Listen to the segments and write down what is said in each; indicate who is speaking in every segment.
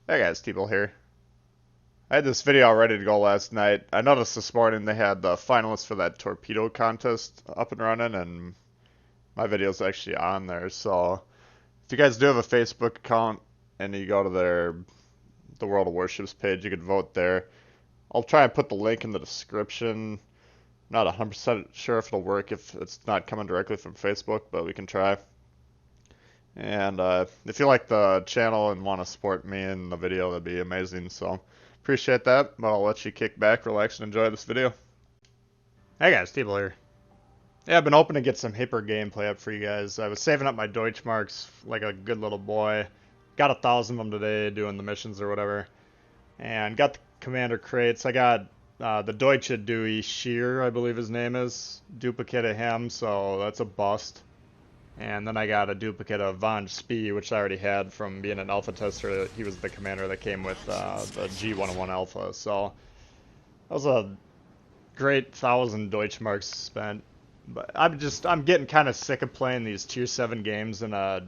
Speaker 1: Hey guys, People here. I had this video all ready to go last night. I noticed this morning they had the finalists for that torpedo contest up and running, and my video's actually on there. So if you guys do have a Facebook account and you go to the World of Warships page, you can vote there. I'll try and put the link in the description. Not 100% sure if it'll work if it's not coming directly from Facebook, but we can try. And if you like the channel and want to support me in the video, that'd be amazing. So appreciate that, but I'll let you kick back, relax, and enjoy this video. Hey guys, People here. Yeah, I've been hoping to get some Hipper gameplay up for you guys. I was saving up my Deutschmarks like a good little boy. Got 1,000 of them today doing the missions or whatever. And got the commander crates. I got the Deutsche Dewey Shear, I believe his name is. Duplicate of him, so that's a bust. And then I got a duplicate of Von Spee, which I already had from being an alpha tester. He was the commander that came with the G101 Alpha. So that was a great 1,000 Deutschmarks spent. But I'm getting kind of sick of playing these tier 7 games in a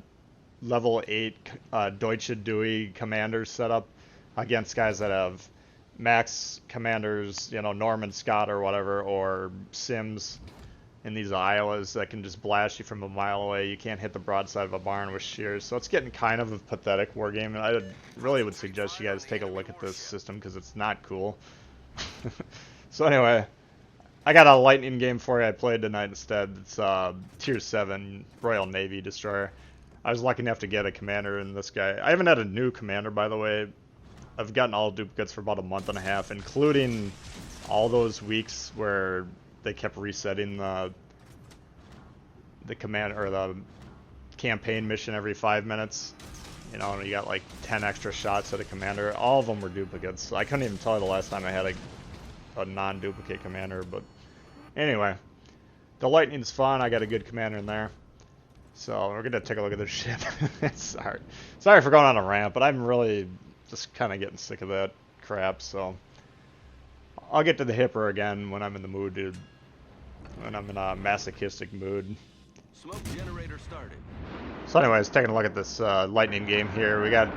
Speaker 1: level 8 Deutsche Dewey commander setup against guys that have max commanders, Norman Scott or whatever, or Sims in these Iowas that can just blast you from a mile away. You can't hit the broadside of a barn with shears. So it's getting kind of a pathetic wargame, and I really would suggest you guys take a look at this system because it's not cool. So anyway, I got a lightning game for you I played tonight instead. It's tier 7 Royal Navy destroyer. I was lucky enough to get a commander in this guy. I haven't had a new commander, by the way. I've gotten all duplicates for about a month and a half, including all those weeks where they kept resetting the command or the campaign mission every 5 minutes. And you got like 10 extra shots at a commander. All of them were duplicates. I couldn't even tell you the last time I had a non-duplicate commander. But anyway, the lightning's fun. I got a good commander in there. So we're gonna take a look at this ship. Sorry for going on a rant, but I'm really just kind of getting sick of that crap. So I'll get to the Hipper again when I'm in the mood, dude. When I'm in a masochistic mood.
Speaker 2: Smoke generator started.
Speaker 1: So anyways, taking a look at this lightning game here. We got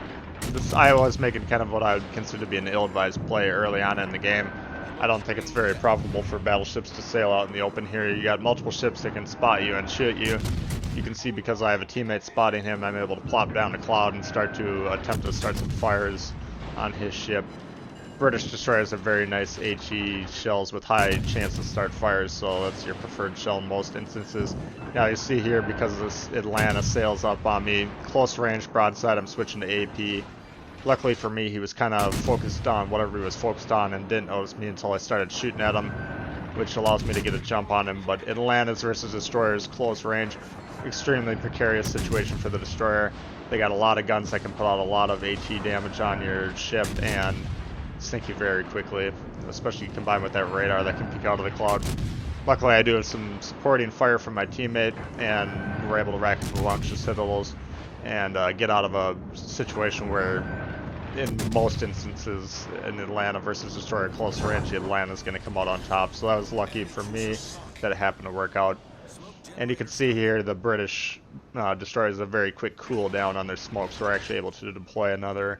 Speaker 1: this Iowa's making kind of what I would consider to be an ill-advised play early on in the game. I don't think it's very profitable for battleships to sail out in the open here. You got multiple ships that can spot you and shoot you. You can see because I have a teammate spotting him, I'm able to plop down a cloud and start to attempt to start some fires on his ship. British destroyers have very nice HE shells with high chance to start fires, so that's your preferred shell in most instances. Now you see here, because this Atlanta sails up on me, close range broadside, I'm switching to AP. Luckily for me, he was kind of focused on whatever he was focused on and didn't notice me until I started shooting at him, which allows me to get a jump on him. But Atlantas versus destroyers, close range, extremely precarious situation for the destroyer. They got a lot of guns that can put out a lot of HE damage on your ship and sink you very quickly, especially combined with that radar that can peek out of the cloud. Luckily, I do have some supporting fire from my teammate, and we're able to rack up a bunch of citadels and get out of a situation where, in most instances, in Atlanta versus destroyer close range, Atlanta's going to come out on top. So that was lucky for me that it happened to work out. And you can see here the British destroyers have a very quick cool down on their smoke, so we're actually able to deploy another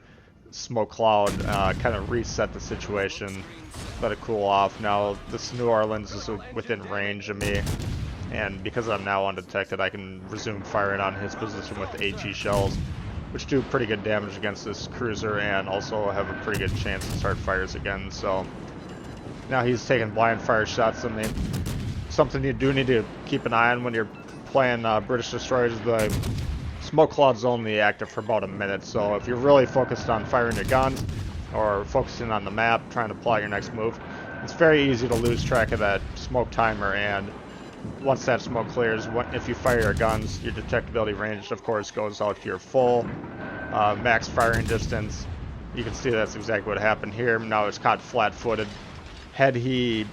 Speaker 1: smoke cloud, kind of reset the situation, let it cool off. Now this New Orleans is within range of me, and because I'm now undetected, I can resume firing on his position with HE shells, which do pretty good damage against this cruiser and also have a pretty good chance to start fires again. So now he's taking blind fire shots at me. Something you do need to keep an eye on when you're playing British destroyers. The smoke cloud's only active for about a minute, so if you're really focused on firing your guns or focusing on the map, trying to plot your next move, it's very easy to lose track of that smoke timer. And once that smoke clears, if you fire your guns, your detectability range, of course, goes out to your full max firing distance. You can see that's exactly what happened here. Now it's caught flat-footed. Had he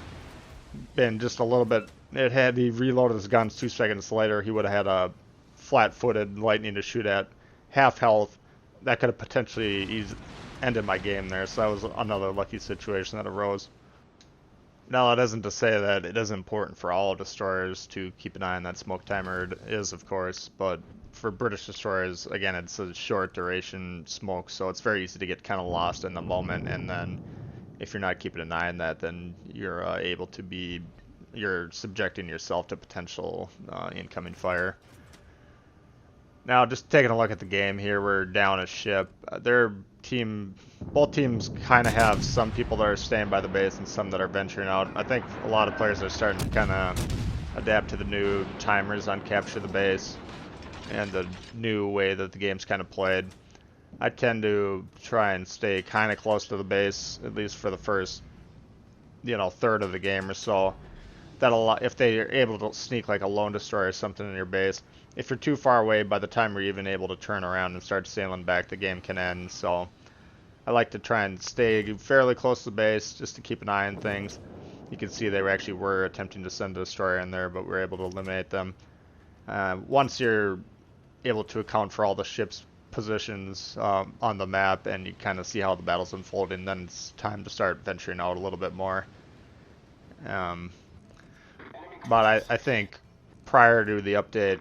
Speaker 1: been just a little bit, had he reloaded his guns 2 seconds later, he would have had a flat-footed lightning to shoot at half health. That could have potentially ended my game there, so that was another lucky situation that arose. Now, it isn't to say that it is important for all destroyers to keep an eye on that smoke timer. It is, of course, but for British destroyers, again, it's a short duration smoke, so it's very easy to get kind of lost in the moment, and then if you're not keeping an eye on that, then you're you're subjecting yourself to potential incoming fire. Now, just taking a look at the game here, we're down a ship. Both teams kind of have some people that are staying by the base and some that are venturing out. I think a lot of players are starting to kind of adapt to the new timers on capture the base and the new way that the game's kind of played. I tend to try and stay kind of close to the base, at least for the first, third of the game or so. If they are able to sneak like a lone destroyer or something in your base, if you're too far away, by the time you're even able to turn around and start sailing back, the game can end. So I like to try and stay fairly close to the base just to keep an eye on things. You can see they were attempting to send a destroyer in there, but we were able to eliminate them. Once you're able to account for all the ships' positions on the map and you kind of see how the battle's unfolding, then it's time to start venturing out a little bit more. But I think prior to the update,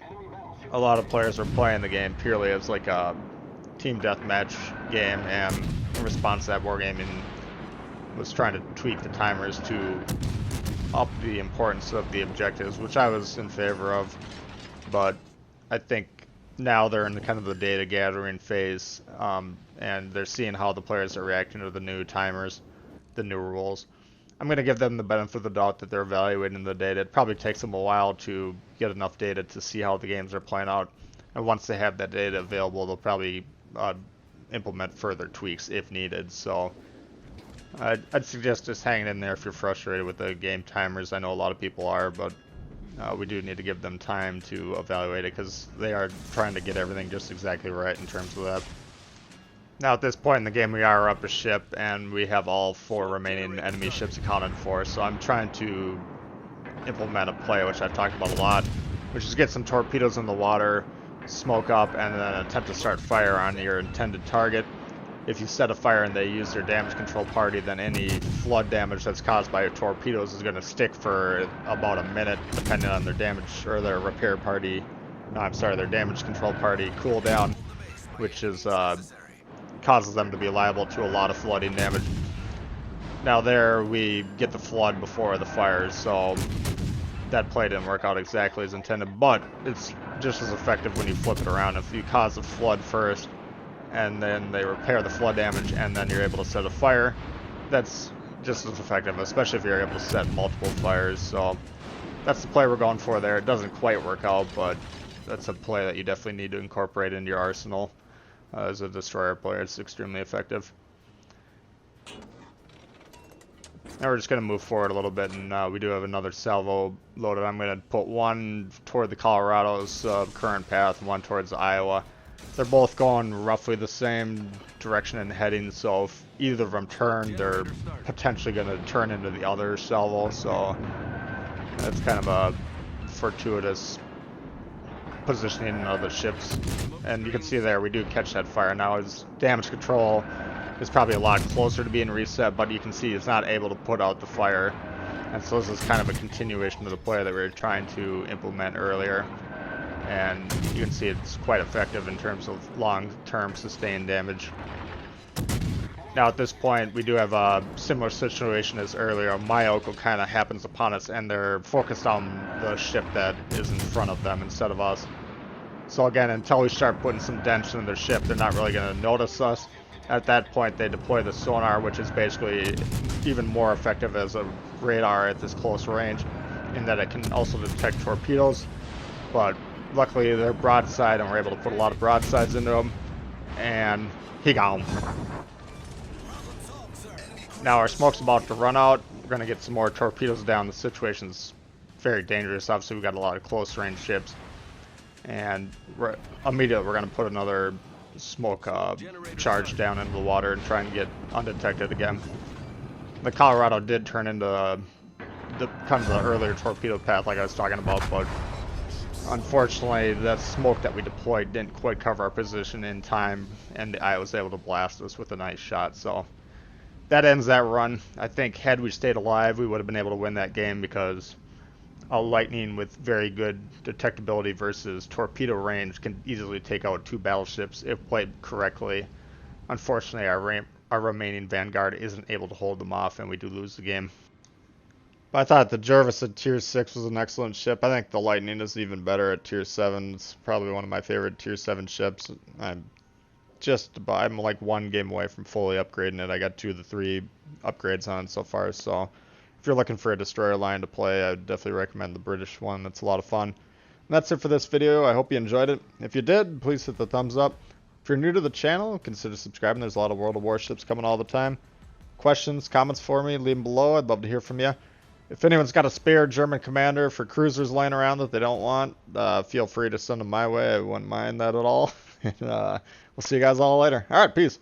Speaker 1: a lot of players were playing the game purely as like a team deathmatch game, and in response to that, Wargaming was trying to tweak the timers to up the importance of the objectives, which I was in favor of. But I think now they're in kind of the data gathering phase, and they're seeing how the players are reacting to the new timers, the new rules. I'm going to give them the benefit of the doubt that they're evaluating the data. It probably takes them a while to get enough data to see how the games are playing out. And once they have that data available, they'll probably implement further tweaks if needed. So I'd suggest just hanging in there if you're frustrated with the game timers. I know a lot of people are, but we do need to give them time to evaluate it because they are trying to get everything just exactly right in terms of that. Now at this point in the game, we are up a ship and we have all 4 remaining enemy ships accounted for, so I'm trying to implement a play which I've talked about a lot, which is get some torpedoes in the water, smoke up, and then attempt to start fire on your intended target. If you set a fire and they use their damage control party, then any flood damage that's caused by your torpedoes is going to stick for about a minute, depending on their damage or their repair party. No, I'm sorry, their damage control party cooldown, which is causes them to be liable to a lot of flooding damage. Now there we get the flood before the fire, so that play didn't work out exactly as intended, but it's just as effective when you flip it around. If you cause a flood first and then they repair the flood damage and then you're able to set a fire, that's just as effective, especially if you're able to set multiple fires. So that's the play we're going for there. It doesn't quite work out, but that's a play that you definitely need to incorporate into your arsenal. As a destroyer player, it's extremely effective. Now we're just going to move forward a little bit, and we do have another salvo loaded. I'm going to put one toward the Colorado's current path, and one towards Iowa. They're both going roughly the same direction and heading, so if either of them turn, they're potentially going to turn into the other salvo, so that's kind of a fortuitous positioning of the ships. And you can see there we do catch that fire. Now his damage control is probably a lot closer to being reset, but you can see he's not able to put out the fire, and so this is kind of a continuation of the play that we were trying to implement earlier, and you can see it's quite effective in terms of long-term sustained damage. Now at this point we do have a similar situation as earlier. Mayoko kind of happens upon us and they're focused on the ship that is in front of them instead of us. So again, until we start putting some dents in their ship, they're not really going to notice us. At that point they deploy the sonar, which is basically even more effective as a radar at this close range, in that it can also detect torpedoes. But luckily they're broadside and we're able to put a lot of broadsides into them, and he got him. Now our smoke's about to run out. We're going to get some more torpedoes down. The situation's very dangerous. Obviously we've got a lot of close range ships, and immediately we're going to put another smoke charge down into the water and try and get undetected again. The Colorado did turn into the kind of the earlier torpedo path like I was talking about, but unfortunately that smoke that we deployed didn't quite cover our position in time, and I was able to blast us with a nice shot. So that ends that run. I think had we stayed alive, we would have been able to win that game because a Lightning with very good detectability versus torpedo range can easily take out 2 battleships if played correctly. Unfortunately, our remaining Vanguard isn't able to hold them off, and we do lose the game. But I thought the Jervis at Tier 6 was an excellent ship. I think the Lightning is even better at Tier 7. It's probably one of my favorite Tier 7 ships. I'm like 1 game away from fully upgrading it. I got 2 of the 3 upgrades on it so far, so if you're looking for a destroyer line to play, I would definitely recommend the British one. That's a lot of fun. And that's it for this video. I hope you enjoyed it. If you did, please hit the thumbs up. If you're new to the channel, consider subscribing. There's a lot of World of Warships coming all the time. Questions, comments for me, leave them below. I'd love to hear from you. If anyone's got a spare German commander for cruisers laying around that they don't want, feel free to send them my way. I wouldn't mind that at all. We'll see you guys all later. All right, peace.